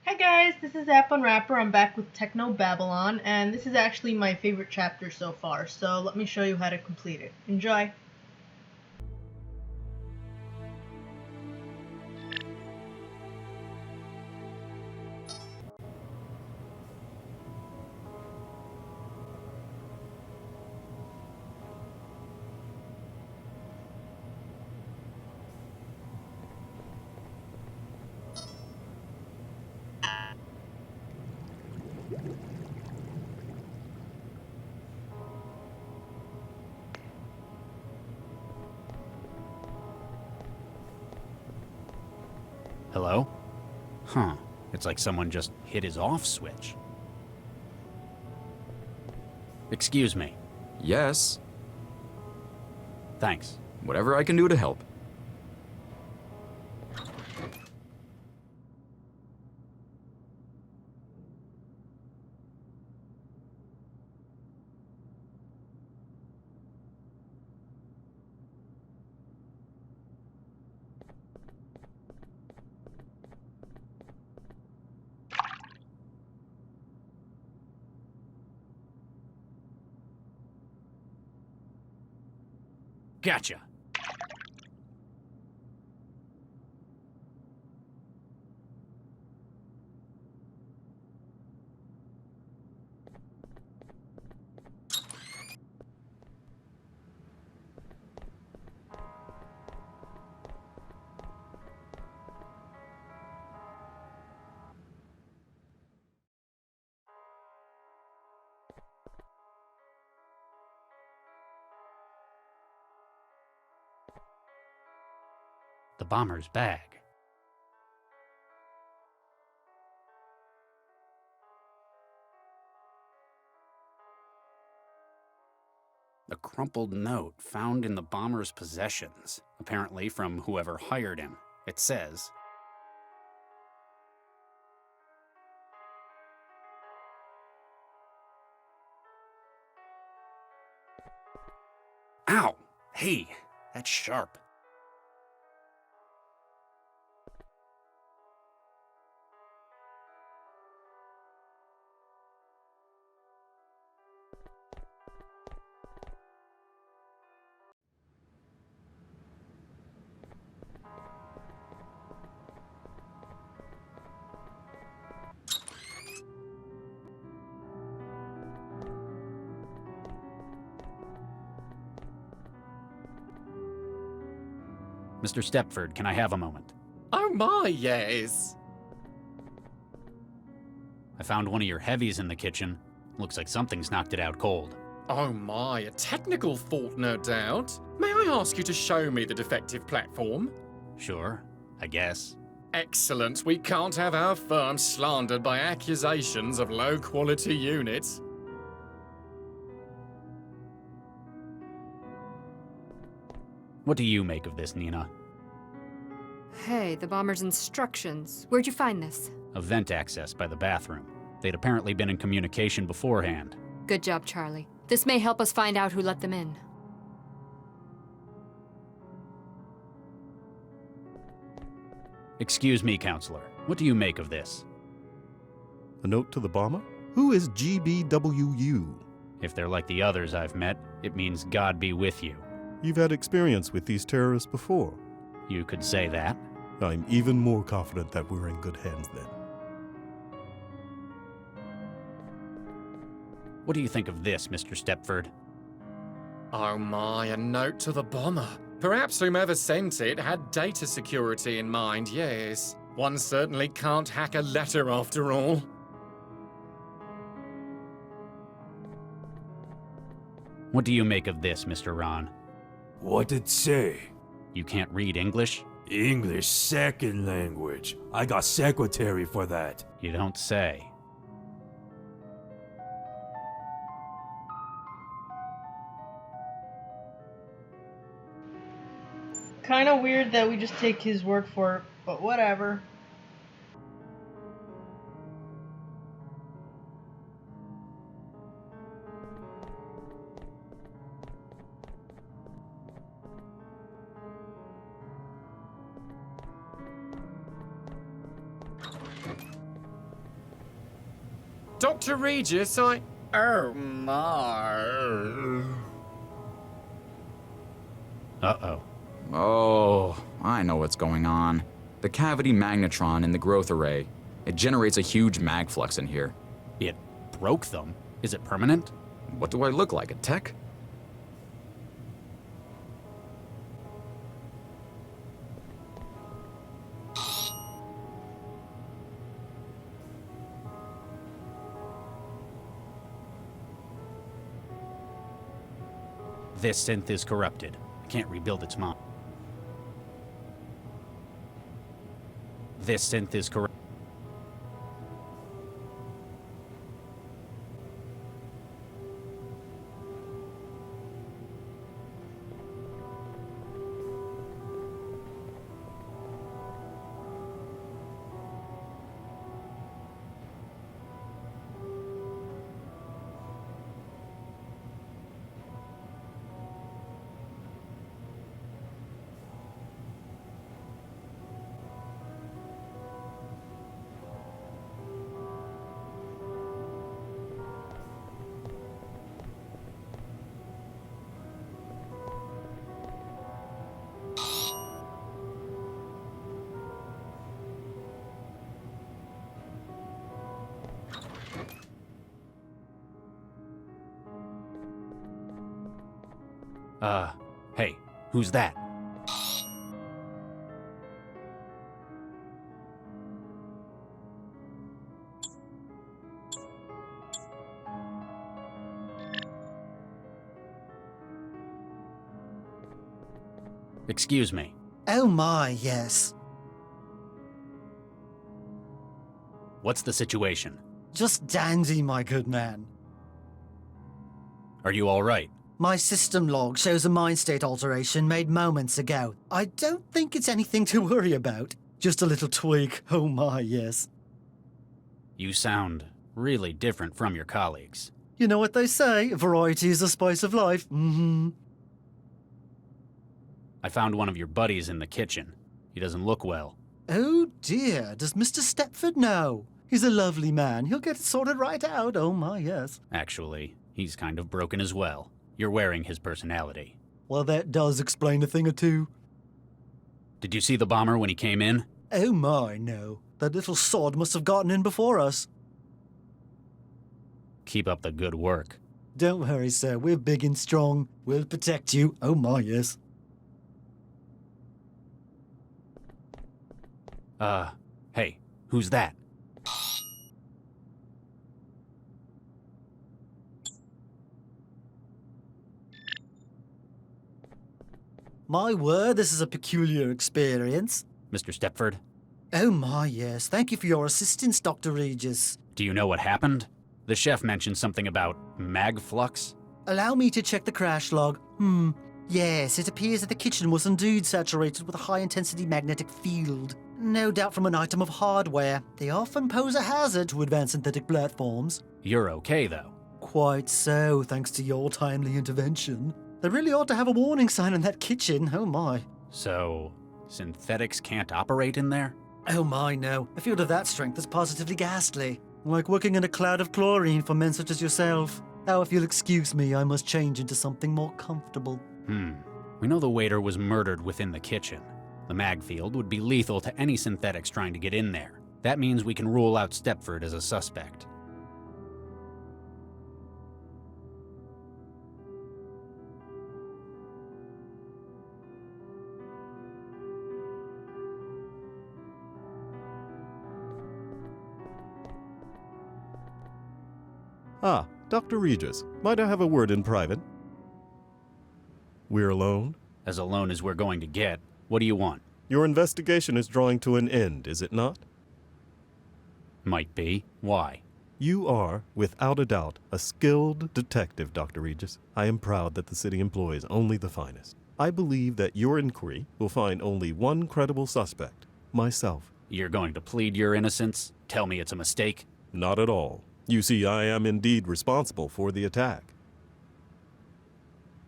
Hi guys, this is App Unwrapper. I'm back with Technobabylon, and this is actually my favorite chapter so far, so let me show you how to complete it. Enjoy! Hello? Huh. It's like someone just hit his off switch. Excuse me. Yes, Thanks. whatever I can do to help. Gotcha. The bomber's bag. A crumpled note found in the bomber's possessions, apparently from whoever hired him. It says, "Ow! Hey, that's sharp." Mr. Stepford, can I have a moment? Oh my, yes. I found one of your heavies in the kitchen. Looks like something's knocked it out cold. Oh my, a technical fault, no doubt. May I ask you to show me the defective platform? Sure, I guess. Excellent. We can't have our firm slandered by accusations of low-quality units. What do you make of this, Nina? Hey, the bomber's instructions. Where'd you find this? A vent access by the bathroom. They'd apparently been in communication beforehand. Good job, Charlie. This may help us find out who let them in. Excuse me, counselor. What do you make of this? A note to the bomber? Who is GBWU? If they're like the others I've met, it means God be with you. You've had experience with these terrorists before. You could say that. I'm even more confident that we're in good hands then. What do you think of this, Mr. Stepford? Oh my, a note to the bomber. Perhaps whomever sent it had data security in mind, yes. One certainly can't hack a letter after all. What do you make of this, Mr. Ron? What it say? You can't read English? English second language. I got secretary for that. You don't say. Kinda weird that we just take his word for it, but whatever. Dr. Regis, Oh my. Uh-oh. Oh, I know what's going on. The cavity magnetron in the growth array. It generates a huge mag flux in here. It broke them? Is it permanent? What do I look like, a tech? This synth is corrupted. I can't rebuild its mind. This synth is corrupt. Hey, who's that? Excuse me. Oh my, yes. What's the situation? Just dandy, my good man. Are you all right? My system log shows a mind state alteration made moments ago. I don't think it's anything to worry about. Just a little tweak. Oh my, yes. You sound really different from your colleagues. You know what they say, variety is the spice of life. I found one of your buddies in the kitchen. He doesn't look well. Oh dear, does Mr. Stepford know? He's a lovely man. He'll get it sorted right out. Oh my, yes. Actually, he's kind of broken as well. You're wearing his personality. Well, that does explain a thing or two. Did you see the bomber when he came in? Oh my, no. That little sod must have gotten in before us. Keep up the good work. Don't worry, sir. We're big and strong. We'll protect you. Oh my, yes. Hey, who's that? My word, this is a peculiar experience. Mr. Stepford? Oh my, yes. Thank you for your assistance, Dr. Regis. Do you know what happened? The chef mentioned something about mag flux. Allow me to check the crash log. Yes, it appears that the kitchen was indeed saturated with a high-intensity magnetic field. No doubt from an item of hardware. They often pose a hazard to advanced synthetic platforms. You're okay, though. Quite so, thanks to your timely intervention. They really ought to have a warning sign in that kitchen. Oh my. So, synthetics can't operate in there? Oh my, no. A field of that strength is positively ghastly. Like working in a cloud of chlorine for men such as yourself. Now, if you'll excuse me, I must change into something more comfortable. We know the waiter was murdered within the kitchen. The mag field would be lethal to any synthetics trying to get in there. That means we can rule out Stepford as a suspect. Ah, Dr. Regis. Might I have a word in private? We're alone? As alone as we're going to get. What do you want? Your investigation is drawing to an end, is it not? Might be. Why? You are, without a doubt, a skilled detective, Dr. Regis. I am proud that the city employs only the finest. I believe that your inquiry will find only one credible suspect, myself. You're going to plead your innocence? Tell me it's a mistake? Not at all. You see, I am indeed responsible for the attack.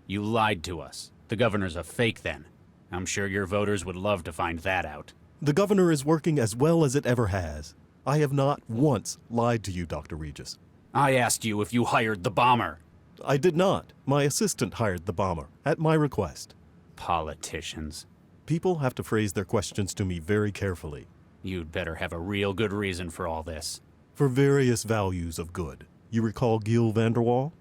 You lied to us. The governor's a fake then. I'm sure your voters would love to find that out. The governor is working as well as it ever has. I have not once lied to you, Dr. Regis. I asked you if you hired the bomber. I did not. My assistant hired the bomber, at my request. Politicians. People have to phrase their questions to me very carefully. You'd better have a real good reason for all this. For various values of good. You recall Gil Vanderwall?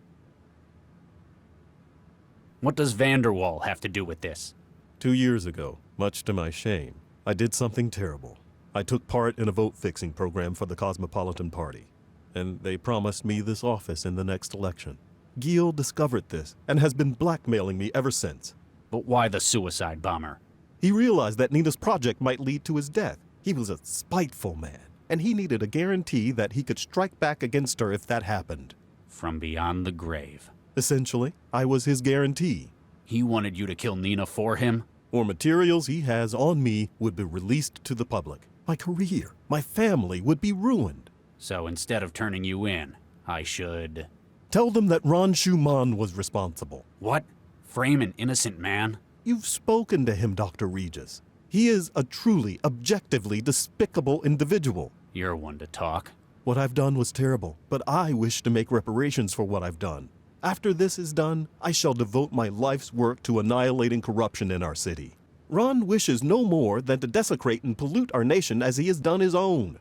What does Vanderwall have to do with this? 2 years ago, much to my shame, I did something terrible. I took part in a vote-fixing program for the Cosmopolitan Party, and they promised me this office in the next election. Gil discovered this and has been blackmailing me ever since. But why the suicide bomber? He realized that Nina's project might lead to his death. He was a spiteful man, and he needed a guarantee that he could strike back against her if that happened. From beyond the grave. Essentially, I was his guarantee. He wanted you to kill Nina for him? Or materials he has on me would be released to the public. My career, my family would be ruined. So instead of turning you in, I should... Tell them that Ron Schumann was responsible. What? Frame an innocent man? You've spoken to him, Dr. Regis. He is a truly, objectively despicable individual. You're one to talk. What I've done was terrible, but I wish to make reparations for what I've done. After this is done, I shall devote my life's work to annihilating corruption in our city. Ron wishes no more than to desecrate and pollute our nation as he has done his own.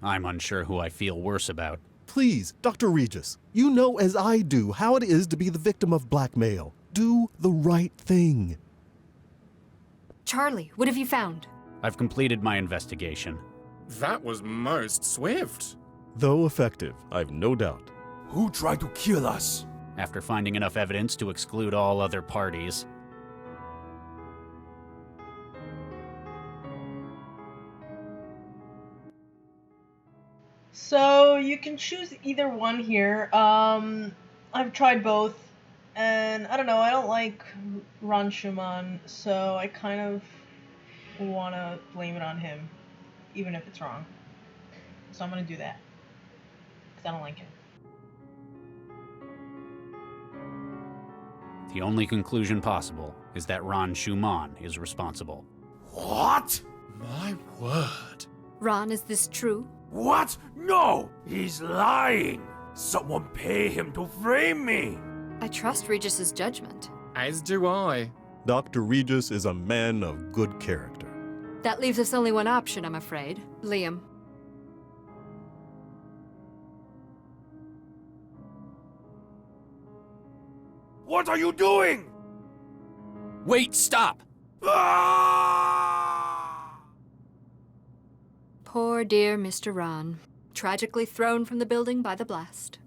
I'm unsure who I feel worse about. Please, Dr. Regis, you know as I do how it is to be the victim of blackmail. Do the right thing. Charlie, what have you found? I've completed my investigation. That was most swift. Though effective, I've no doubt. Who tried to kill us? After finding enough evidence to exclude all other parties. So you can choose either one here. I've tried both, and I don't know, I don't like Ron Schumann, so I kind of want to blame it on him, even if it's wrong. So I'm going to do that, because I don't like him. The only conclusion possible is that Ron Schumann is responsible. What? My word. Ron, is this true? What? No! He's lying! Someone pay him to frame me! I trust Regis's judgment. As do I. Dr. Regis is a man of good character. That leaves us only one option, I'm afraid. Liam. What are you doing? Wait, stop! Ah! Poor dear Mr. Ron. Tragically thrown from the building by the blast.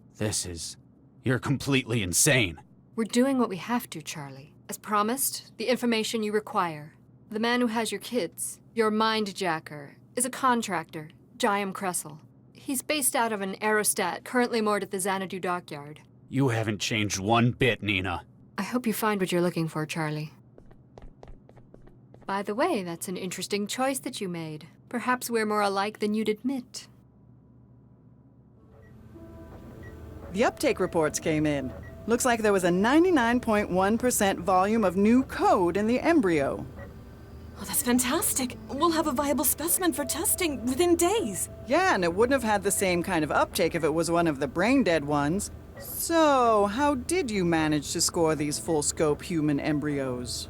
You're completely insane. We're doing what we have to, Charlie. As promised, the information you require. The man who has your kids, your mind-jacker, is a contractor, Jayam Kressel. He's based out of an aerostat currently moored at the Xanadu dockyard. You haven't changed one bit, Nina. I hope you find what you're looking for, Charlie. By the way, that's an interesting choice that you made. Perhaps we're more alike than you'd admit. The uptake reports came in. Looks like there was a 99.1% volume of new code in the embryo. Oh, that's fantastic. We'll have a viable specimen for testing within days. Yeah, and it wouldn't have had the same kind of uptake if it was one of the brain-dead ones. So, how did you manage to score these full-scope human embryos?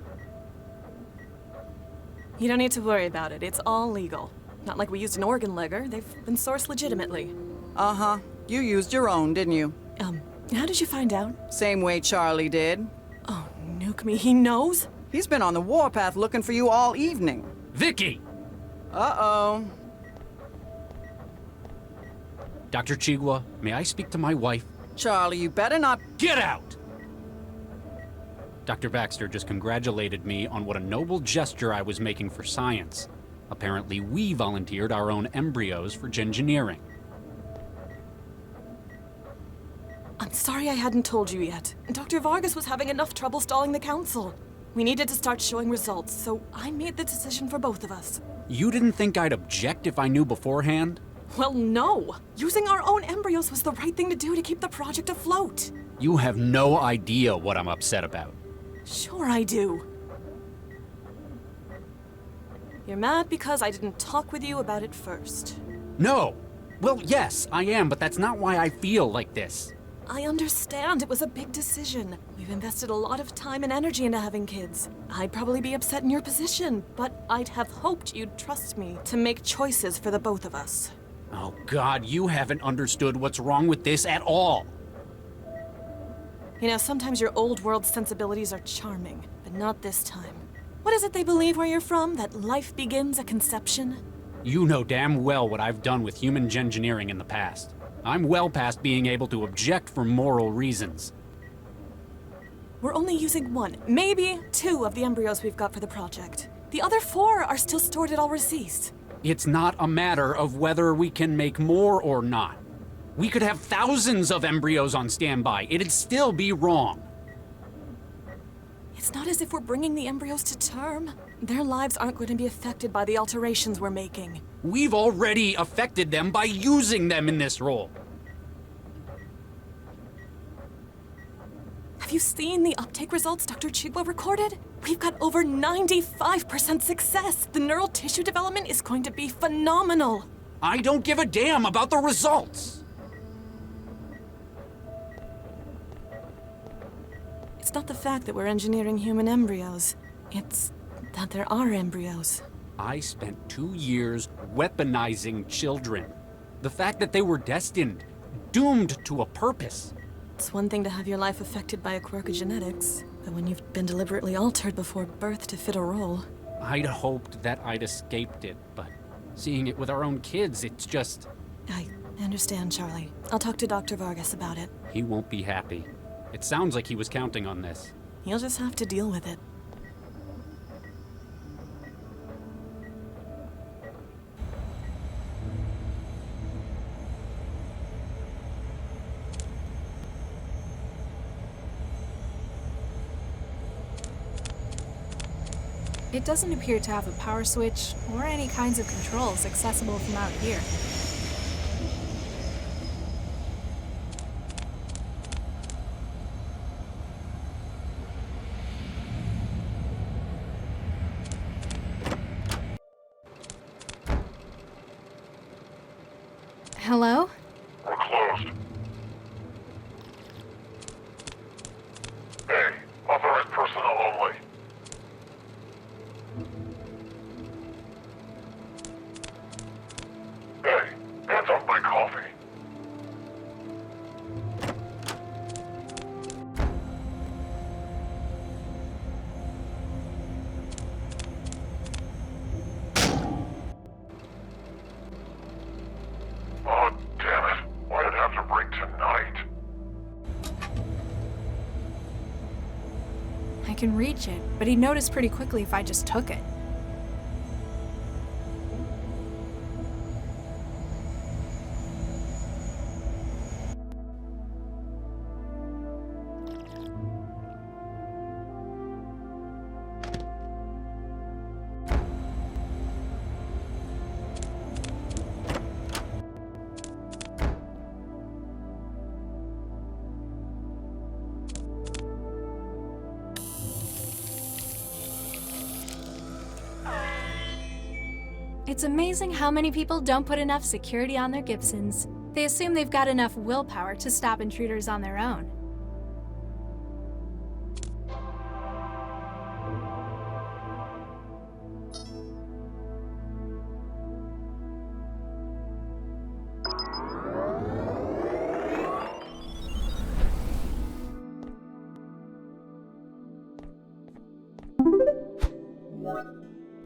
You don't need to worry about it. It's all legal. Not like we used an organ legger. They've been sourced legitimately. Uh-huh. You used your own, didn't you? How did you find out? Same way Charlie did. Oh, nuke me. He knows? He's been on the warpath looking for you all evening. Vicky! Uh-oh. Dr. Chigwa, may I speak to my wife? Charlie, you better not... Get out! Dr. Baxter just congratulated me on what a noble gesture I was making for science. Apparently, we volunteered our own embryos for gingineering. I'm sorry I hadn't told you yet. Dr. Vargas was having enough trouble stalling the council. We needed to start showing results, so I made the decision for both of us. You didn't think I'd object if I knew beforehand? Well, no. Using our own embryos was the right thing to do to keep the project afloat. You have no idea what I'm upset about. Sure I do. You're mad because I didn't talk with you about it first. No! Well, yes, I am, but that's not why I feel like this. I understand it was a big decision. We've invested a lot of time and energy into having kids. I'd probably be upset in your position, but I'd have hoped you'd trust me to make choices for the both of us. Oh God, you haven't understood what's wrong with this at all. You know, sometimes your old world sensibilities are charming, but not this time. What is it they believe where you're from? That life begins at conception? You know damn well what I've done with human engineering in the past. I'm well past being able to object for moral reasons. We're only using 1, maybe 2 of the embryos we've got for the project. The other 4 are still stored at Alresis. It's not a matter of whether we can make more or not. We could have thousands of embryos on standby. It'd still be wrong. It's not as if we're bringing the embryos to term. Their lives aren't going to be affected by the alterations we're making. We've already affected them by using them in this role. Have you seen the uptake results Dr. Chigwa recorded? We've got over 95% success. The neural tissue development is going to be phenomenal. I don't give a damn about the results. It's not the fact that we're engineering human embryos. It's that there are embryos. I spent 2 years weaponizing children. The fact that they were destined, doomed to a purpose. It's one thing to have your life affected by a quirk of genetics, but when you've been deliberately altered before birth to fit a role. I'd hoped that I'd escaped it, but seeing it with our own kids, it's just... I understand, Charlie. I'll talk to Dr. Vargas about it. He won't be happy. It sounds like he was counting on this. You'll just have to deal with it. It doesn't appear to have a power switch or any kinds of controls accessible from out here. Hello? We're closed. Hey, authorized personnel only. Hey, hands off my coffee. Oh, damn it. Why did it have to break tonight? I can reach it, but he'd notice pretty quickly if I just took it. It's amazing how many people don't put enough security on their Gibsons. They assume they've got enough willpower to stop intruders on their own.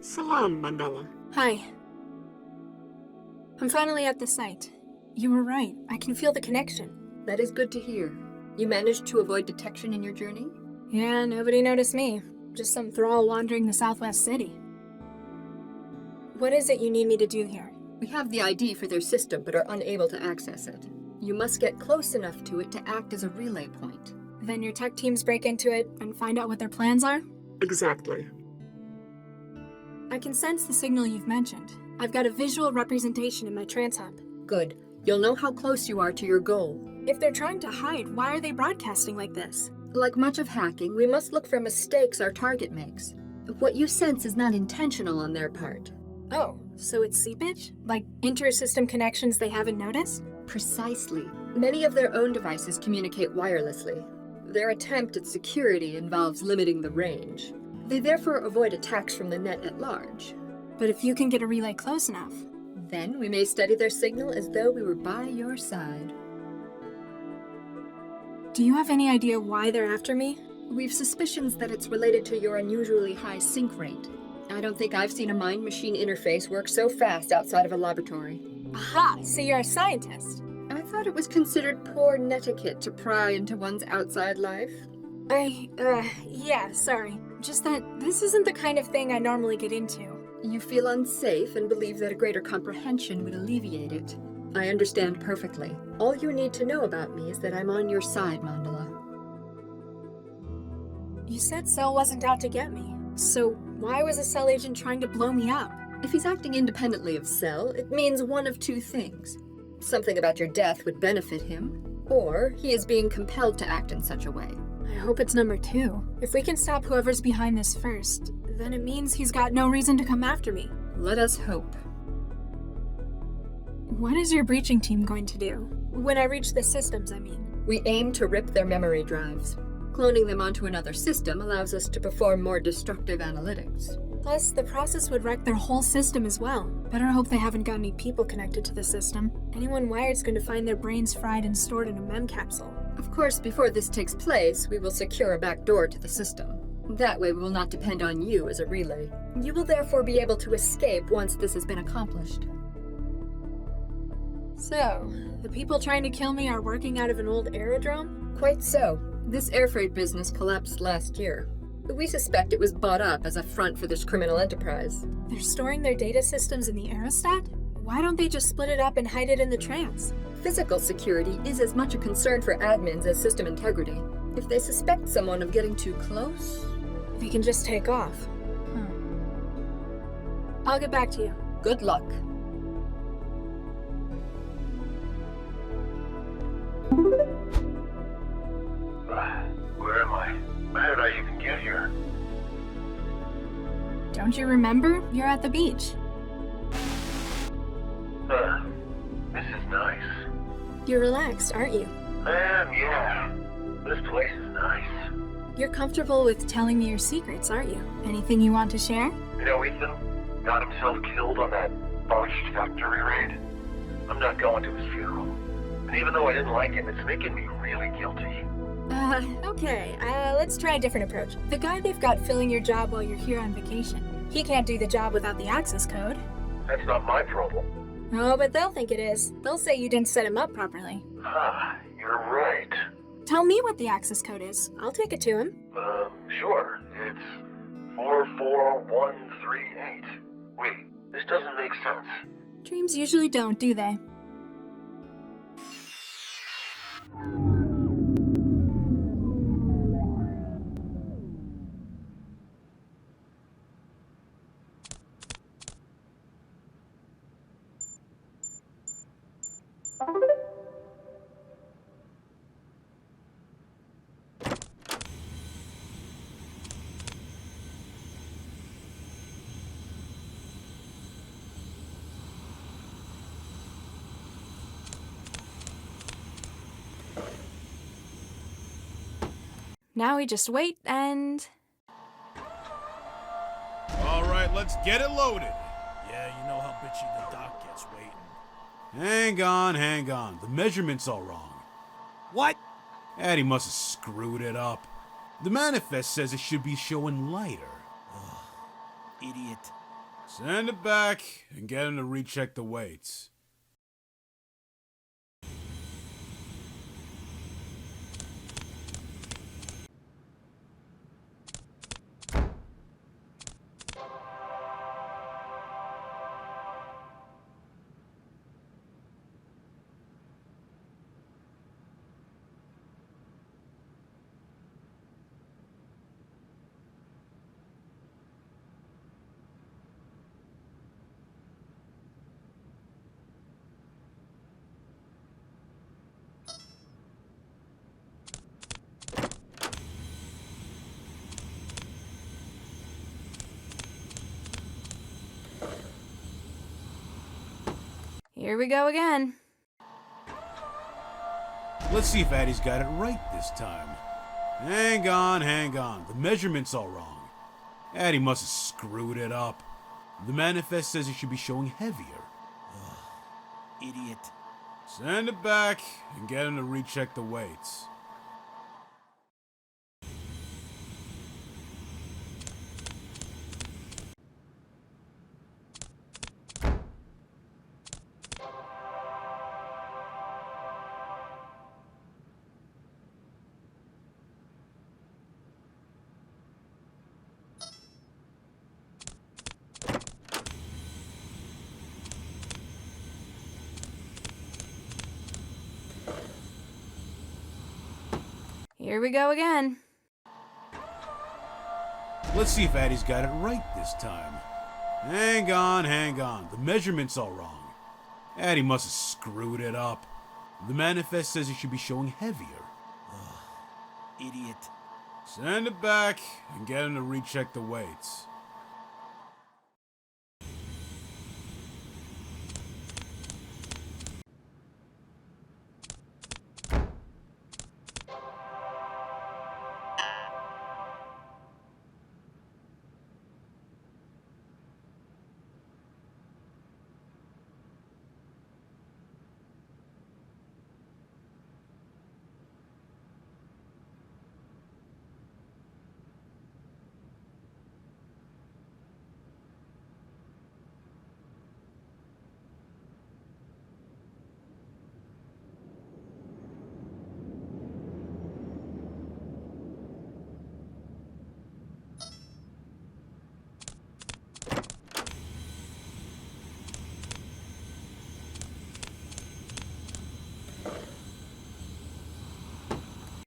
Salam, Mandela. Hi. I'm finally at the site. You were right. I can feel the connection. That is good to hear. You managed to avoid detection in your journey? Yeah, nobody noticed me. Just some thrall wandering the Southwest City. What is it you need me to do here? We have the ID for their system, but are unable to access it. You must get close enough to it to act as a relay point. Then your tech teams break into it and find out what their plans are? Exactly. I can sense the signal you've mentioned. I've got a visual representation in my trans hub. Good. You'll know how close you are to your goal. If they're trying to hide, why are they broadcasting like this? Like much of hacking, we must look for mistakes our target makes. What you sense is not intentional on their part. Oh, so it's seepage? Like inter-system connections they haven't noticed? Precisely. Many of their own devices communicate wirelessly. Their attempt at security involves limiting the range. They therefore avoid attacks from the net at large. But if you can get a relay close enough, Then we may study their signal as though we were by your side. do you have any idea why they're after me? We've suspicions that it's related to your unusually high sync rate. I don't think I've seen a mind-machine interface work so fast outside of a laboratory. Aha, so you're a scientist. I thought it was considered poor netiquette to pry into one's outside life. Yeah, sorry. Just that this isn't the kind of thing I normally get into. You feel unsafe and believe that a greater comprehension would alleviate it. I understand perfectly. All you need to know about me is that I'm on your side, Mandala. You said Cell wasn't out to get me. So why was a Cell agent trying to blow me up? If he's acting independently of Cell, it means one of two things. Something about your death would benefit him, or he is being compelled to act in such a way. I hope it's number 2. If we can stop whoever's behind this first, then it means he's got no reason to come after me. Let us hope. What is your breaching team going to do? When I reach the systems, I mean. We aim to rip their memory drives. Cloning them onto another system allows us to perform more destructive analytics. Plus, the process would wreck their whole system as well. Better hope they haven't got any people connected to the system. Anyone wired's going to find their brains fried and stored in a mem capsule. Of course, before this takes place, we will secure a back door to the system. That way we will not depend on you as a relay. You will therefore be able to escape once this has been accomplished. So, the people trying to kill me are working out of an old aerodrome? Quite so. This air freight business collapsed last year. We suspect it was bought up as a front for this criminal enterprise. They're storing their data systems in the aerostat? Why don't they just split it up and hide it in the trans? Physical security is as much a concern for admins as system integrity. If they suspect someone of getting too close, they can just take off. I'll get back to you. Good luck. Where am I? How did I even get here? Don't you remember? You're at the beach. This is nice. You're relaxed, aren't you? Yeah. This place is nice. You're comfortable with telling me your secrets, aren't you? Anything you want to share? You know, Ethan got himself killed on that botched factory raid. I'm not going to his funeral. And even though I didn't like him, it's making me really guilty. Okay. Let's try a different approach. The guy they've got filling your job while you're here on vacation. He can't do the job without the access code. That's not my problem. Oh, but they'll think it is. They'll say you didn't set him up properly. You're right. Tell me what the access code is. I'll take it to him. Sure. It's 44138. Wait, this doesn't make sense. Dreams usually don't, do they? Now we just wait and... All right, let's get it loaded. Yeah, you know how bitchy the doc gets waiting. Hang on. The measurement's all wrong. What? Eddie must have screwed it up. The manifest says it should be showing lighter. Ugh, idiot. Send it back and get him to recheck the weights. Here we go again. Let's see if Addie's got it right this time. Hang on. The measurement's all wrong. Addie must have screwed it up. The manifest says it should be showing heavier. Idiot. Send it back and get him to recheck the weights. Here we go again. Let's see if Addie's got it right this time. Hang on. The measurement's all wrong. Addie must have screwed it up. The manifest says it should be showing heavier. Idiot. Send it back and get him to recheck the weights.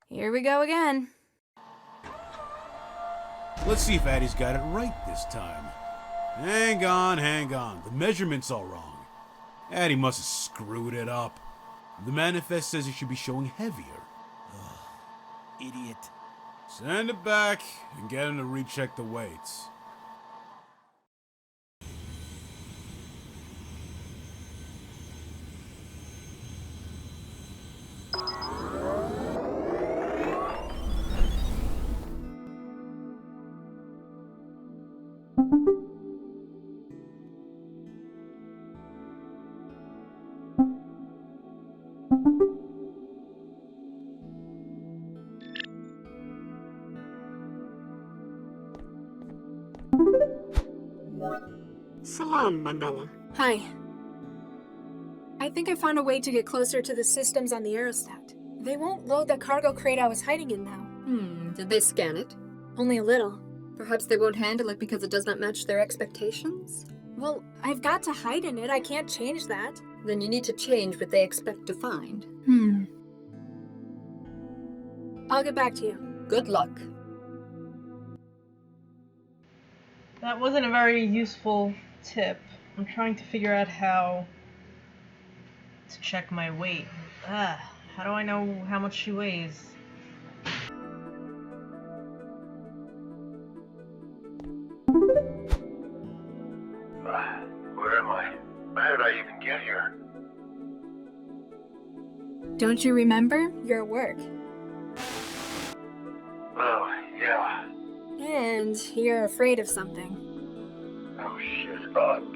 Here we go again. Let's see if Addie's got it right this time. Hang on. The measurement's all wrong. Addie must have screwed it up. The manifest says it should be showing heavier. Idiot. Send it back and get him to recheck the weights. Salam, Mandela. Hi. I think I found a way to get closer to the systems on the aerostat. They won't load the cargo crate I was hiding in now. Did they scan it? Only a little. Perhaps they won't handle it because it does not match their expectations? Well, I've got to hide in it. I can't change that. Then you need to change what they expect to find. I'll get back to you. Good luck. That wasn't a very useful tip. I'm trying to figure out how to check my weight. How do I know how much she weighs? Where am I? How did I even get here? Don't you remember? You're at work. Oh, yeah. And you're afraid of something. Oh, shit.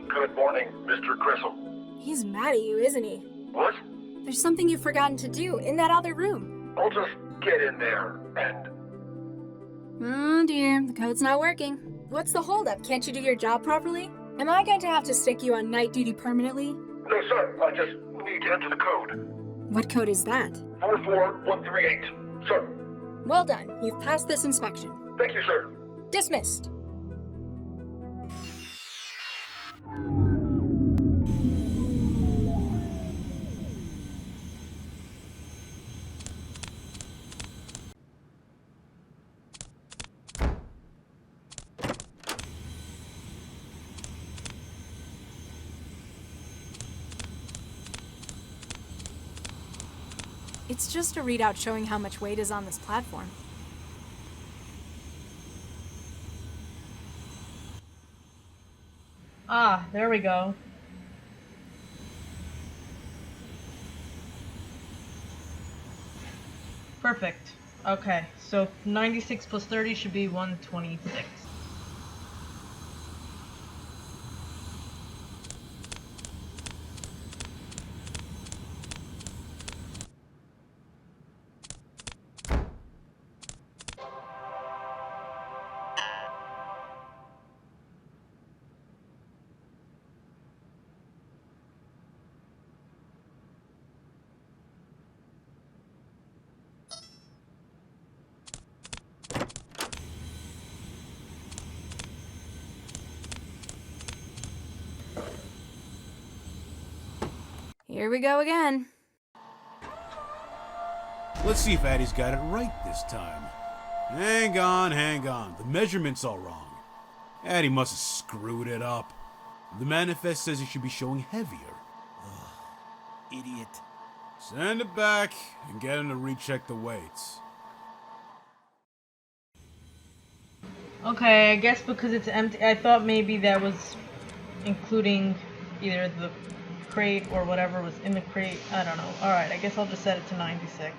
Good morning, Mr. Crystal. He's mad at you, isn't he? What? There's something you've forgotten to do in that other room. I'll just get in there and... Oh dear, the code's not working. What's the holdup? Can't you do your job properly? Am I going to have to stick you on night duty permanently? No, sir. I just need to enter the code. What code is that? 44138. Sir. Well done. You've passed this inspection. Thank you, sir. Dismissed. It's just a readout showing how much weight is on this platform. Ah, there we go. Perfect. Okay, so 96 plus 30 should be 126. Here we go again. Let's see if Addie's got it right this time. Hang on, hang on. The measurement's all wrong. Addie must have screwed it up. The manifest says it should be showing heavier. Idiot. Send it back and get him to recheck the weights. Okay, I guess because it's empty, I thought maybe that was including either the crate or whatever was in the crate. I don't know. Alright, I guess I'll just set it to 96.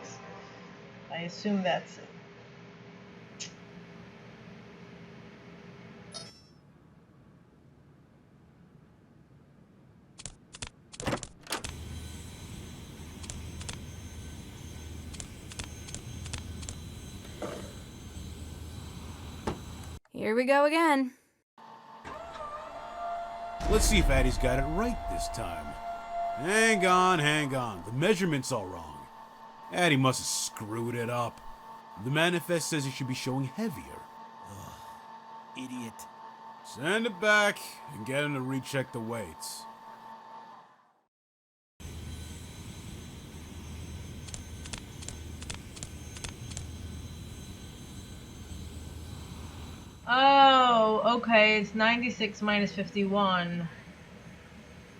I assume that's it. Here we go again. Let's see if Addie's got it right this time. Hang on, hang on. The measurement's all wrong. Addie must have screwed it up. The manifest says it should be showing heavier. Idiot. Send it back and get him to recheck the weights. Oh, okay, it's 96 minus 51.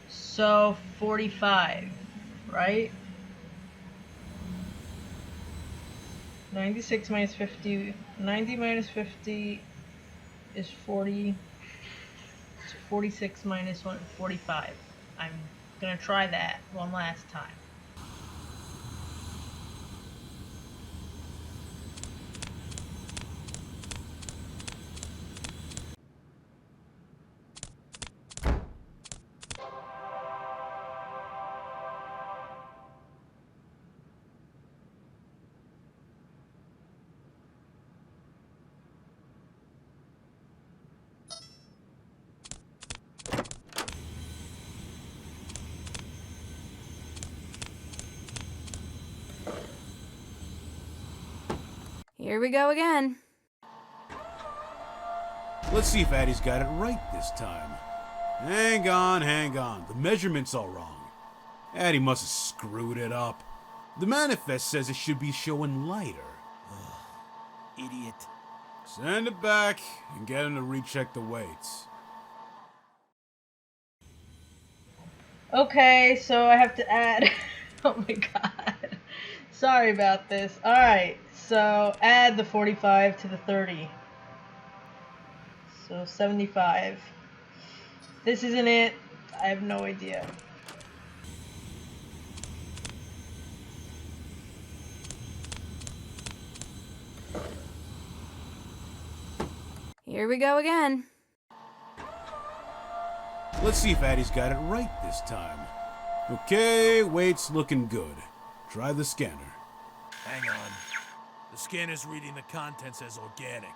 So 45, right? 96 minus 50, 90 minus 50 is 40. So 46 minus 1, 45. I'm gonna try that one last time. Here we go again. Let's see if Addie's got it right this time. Hang on, hang on. The measurement's all wrong. Addie must have screwed it up. The manifest says it should be showing lighter. Idiot. Send it back and get him to recheck the weights. Okay, so I have to add. Oh my god. Sorry about this. Alright, so add the 45 to the 30. So 75. This isn't it. I have no idea. Here we go again. Let's see if Addie's got it right this time. Okay, weight's looking good. Try the scanner. Hang on. The scanner's reading the contents as organic.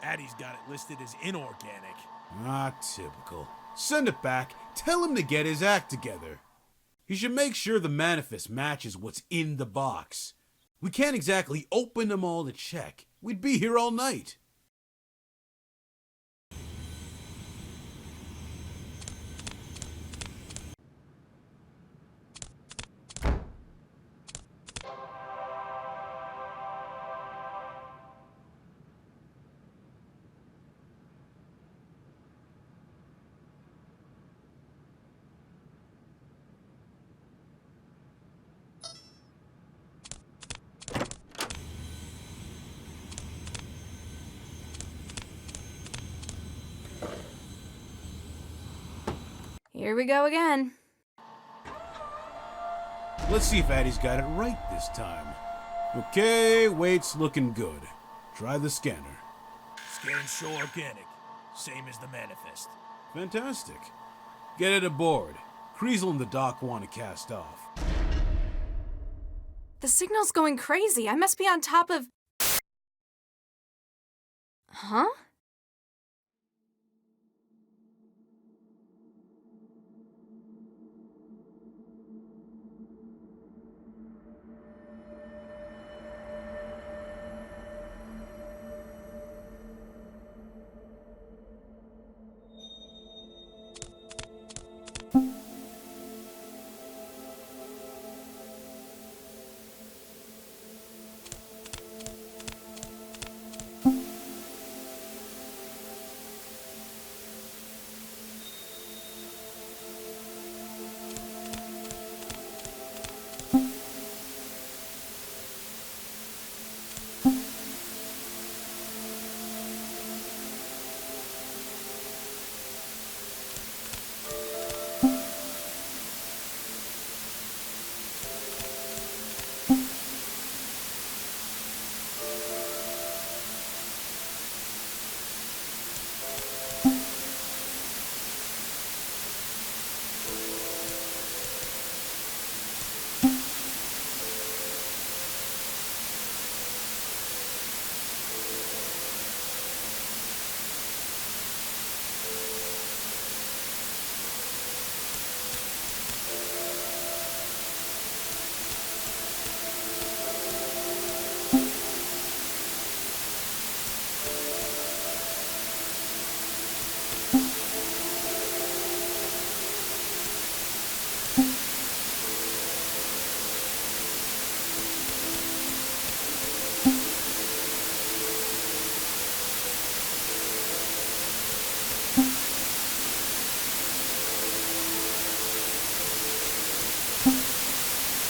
Addie's got it listed as inorganic. Ah, typical. Send it back. Tell him to get his act together. He should make sure the manifest matches what's in the box. We can't exactly open them all to check. We'd be here all night. Here we go again. Let's see if Addie's got it right this time. Okay, weight's looking good. Try the scanner. Scan's show organic, same as the manifest. Fantastic. Get it aboard. Kriesel and the doc want to cast off. The signal's going crazy. I must be on top of... Huh?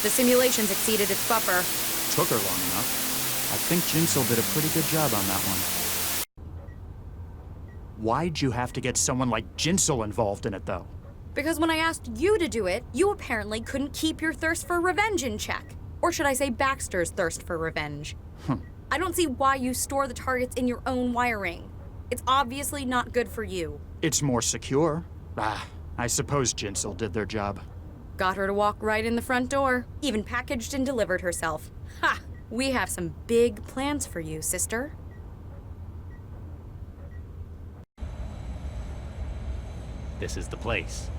The simulations exceeded its buffer. Took her long enough. I think Jinsel did a pretty good job on that one. Why'd you have to get someone like Jinsel involved in it, though? Because when I asked you to do it, you apparently couldn't keep your thirst for revenge in check. Or should I say Baxter's thirst for revenge? I don't see why you store the targets in your own wiring. It's obviously not good for you. It's more secure. I suppose Jinsel did their job. Got her to walk right in the front door. Even packaged and delivered herself. Ha! We have some big plans for you, sister. This is the place.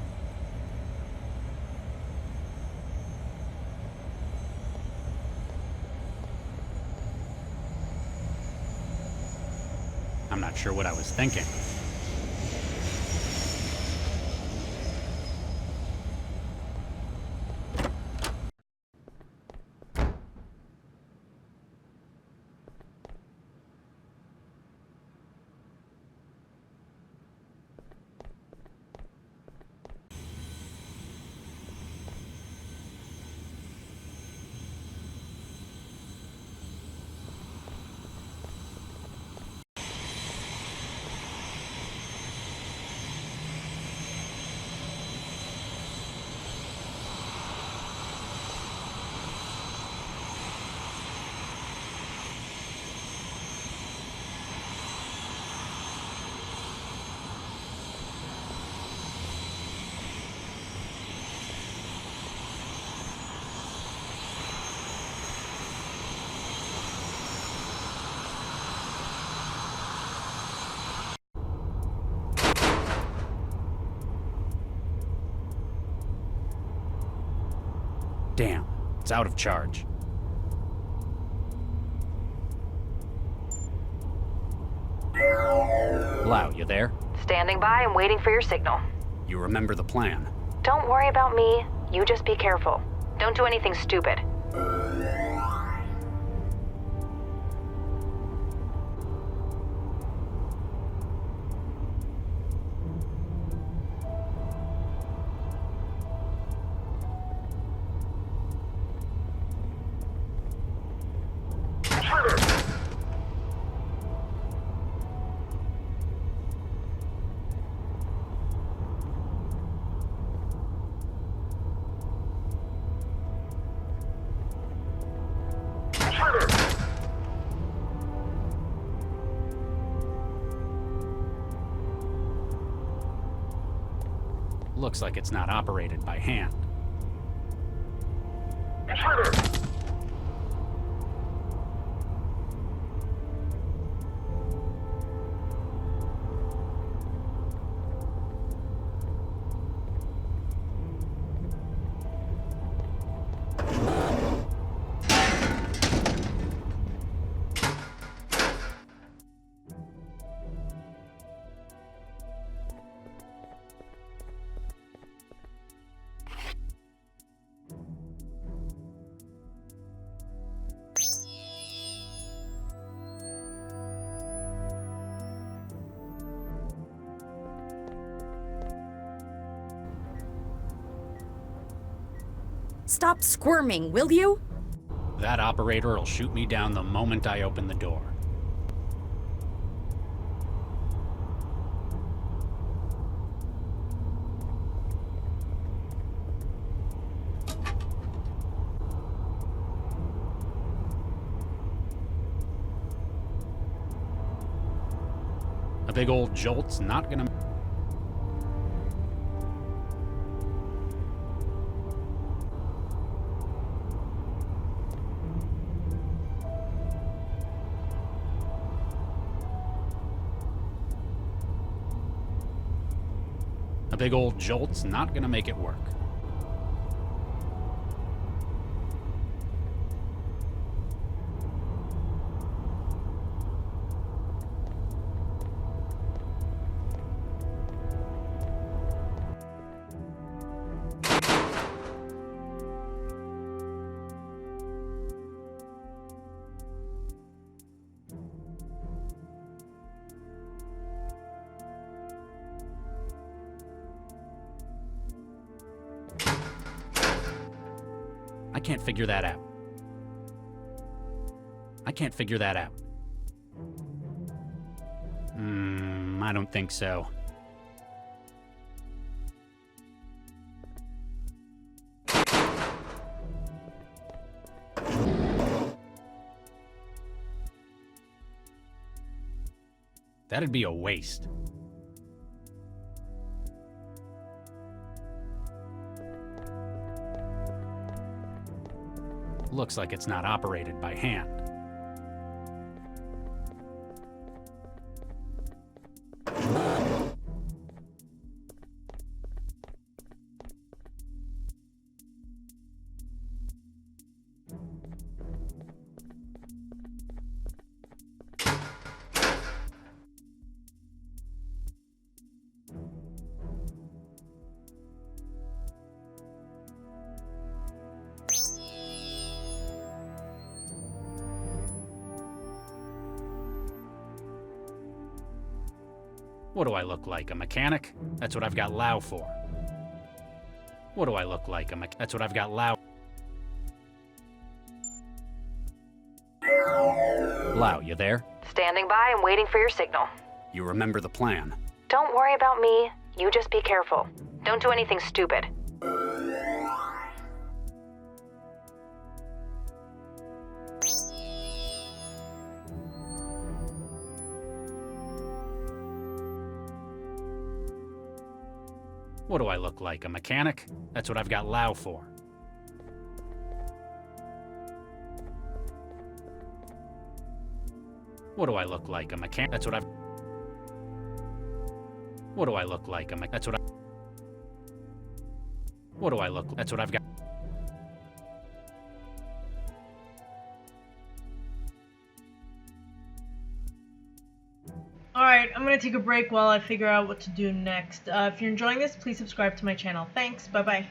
I'm not sure what I was thinking. Damn, it's out of charge. Blau, you there? Standing by and waiting for your signal. You remember the plan. Don't worry about me. You just be careful. Don't do anything stupid. Looks like it's not operated by hand. Intruder! Stop squirming, will you? That operator will shoot me down the moment I open the door. A big old jolt's not gonna... A big old jolt's not gonna make it work. I can't figure that out. I can't figure that out. I don't think so. That'd be a waste. Looks like it's not operated by hand. What do I look like, a mechanic? That's what I've got Lau for. What do I look like, a mechanic? That's what I've got Lau. Lau, you there? Standing by and waiting for your signal. You remember the plan. Don't worry about me. You just be careful. Don't do anything stupid. What do I look like, a mechanic? That's what I've got Lau for. What do I look like, a mechanic? That's what I've... What do I look like, a mechanic? That's what I... What do I look... That's what I've got... Alright, I'm gonna take a break while I figure out what to do next. If you're enjoying this, please subscribe to my channel. Thanks, bye-bye.